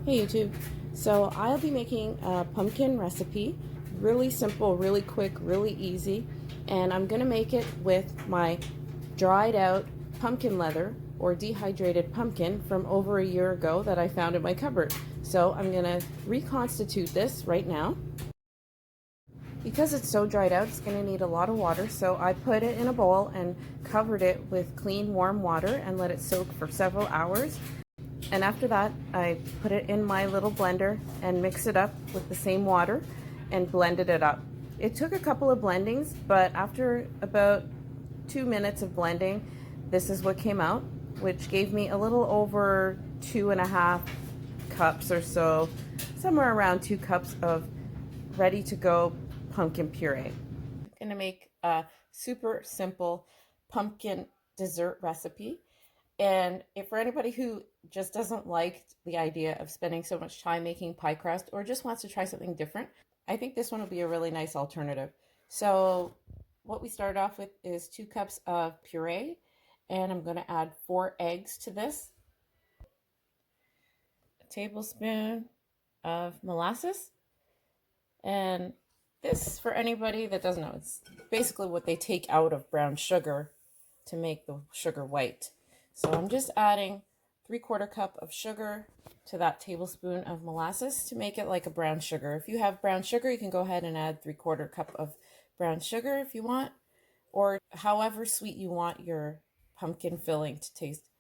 Hey YouTube, so I'll be making a pumpkin recipe, really simple, really quick, really easy, and I'm going to make it with my dried out pumpkin leather or dehydrated pumpkin from over a year ago that I found in my cupboard. So I'm going to reconstitute this right now. Because it's so dried out, it's going to need a lot of water, so I put it in a bowl and covered it with clean warm water and let it soak for several hours. And after that, I put it in my little blender and mix it up with the same water and blended it up. It took a couple of blendings, but after about 2 minutes of blending, this is what came out, which gave me a little over 2.5 cups or so, somewhere around 2 cups of ready to go pumpkin puree. I'm gonna make a super simple pumpkin dessert recipe. And if for anybody who just doesn't like the idea of spending so much time making pie crust or just wants to try something different, I think this one will be a really nice alternative. So what we start off with is 2 cups of puree, and I'm going to add 4 eggs to this, a tablespoon of molasses, and this, for anybody that doesn't know, it's basically what they take out of brown sugar to make the sugar white. So I'm just adding 3/4 cup of sugar to that tablespoon of molasses to make it like a brown sugar. If you have brown sugar, you can go ahead and add 3/4 cup of brown sugar if you want, or however sweet you want your pumpkin filling to taste.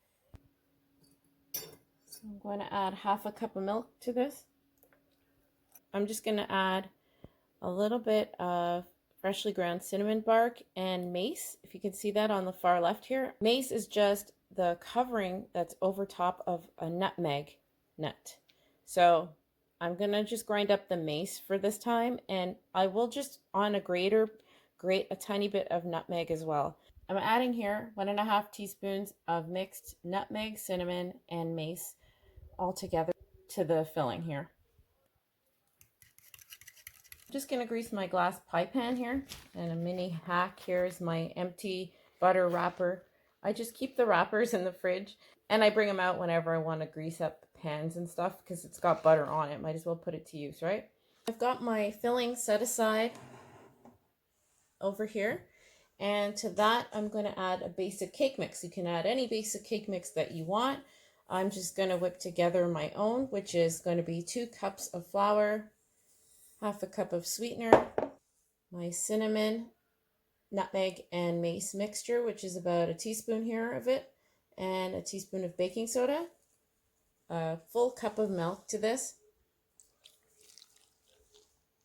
So I'm going to add 1/2 cup of milk to this. I'm just going to add a little bit of freshly ground cinnamon bark and mace. If you can see that on the far left here. Mace is just the covering that's over top of a nutmeg nut. So I'm gonna just grind up the mace for this time, and I will just on a grater grate a tiny bit of nutmeg as well. I'm adding here 1.5 teaspoons of mixed nutmeg, cinnamon, and mace all together to the filling here. I'm just going to grease my glass pie pan here, and a mini hack here is my empty butter wrapper. I just keep the wrappers in the fridge, and I bring them out whenever I want to grease up pans and stuff because it's got butter on it. Might as well put it to use, right? I've got my filling set aside over here, and to that I'm going to add a basic cake mix. You can add any basic cake mix that you want. I'm just going to whip together my own, which is going to be 2 cups of flour, 1/2 cup of sweetener, my cinnamon, nutmeg, and mace mixture, which is about a teaspoon here of it, and a teaspoon of baking soda, a full cup of milk to this,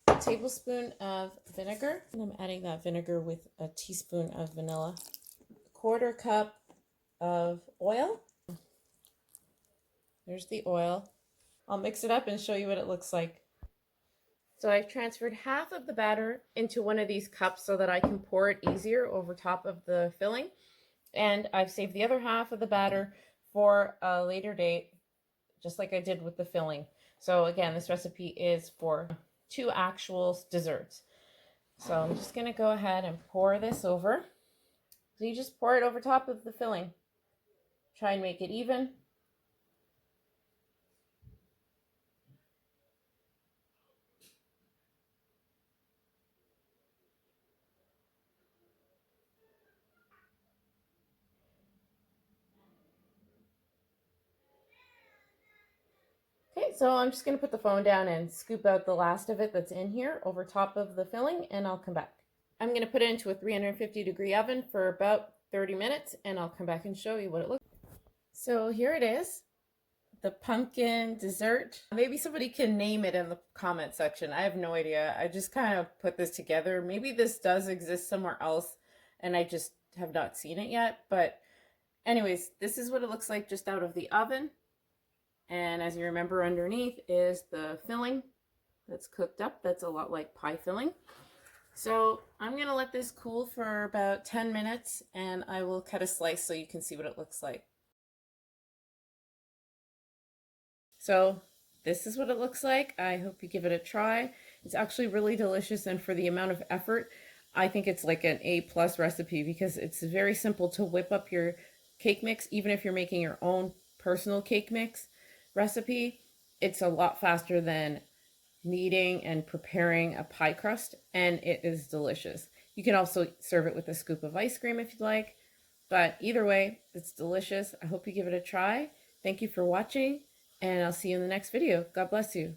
a tablespoon of vinegar, and I'm adding that vinegar with a teaspoon of vanilla, 1/4 cup of oil. There's the oil. I'll mix it up and show you what it looks like. So I've transferred 1/2 of the batter into one of these cups so that I can pour it easier over top of the filling. And I've saved the other 1/2 of the batter for a later date, just like I did with the filling. So again, this recipe is for 2 actual desserts. So I'm just going to go ahead and pour this over. So you just pour it over top of the filling. Try and make it even. Okay, so I'm just going to put the phone down and scoop out the last of it that's in here over top of the filling, and I'll come back. I'm going to put it into a 350-degree oven for about 30 minutes, and I'll come back and show you what it looks like. So here it is, the pumpkin dessert. Maybe somebody can name it in the comment section. I have no idea. I just kind of put this together. Maybe this does exist somewhere else, and I just have not seen it yet. But anyways, this is what it looks like just out of the oven. And as you remember, underneath is the filling that's cooked up. That's a lot like pie filling. So I'm going to let this cool for about 10 minutes, and I will cut a slice so you can see what it looks like. So this is what it looks like. I hope you give it a try. It's actually really delicious, and for the amount of effort, I think it's like an A+ recipe because it's very simple to whip up your cake mix, even if you're making your own personal cake mix recipe. it's a lot faster than kneading and preparing a pie crust, and it is delicious. You can also serve it with a scoop of ice cream if you'd like, but either way, it's delicious. I hope you give it a try. Thank you for watching, and I'll see you in the next video. God bless you.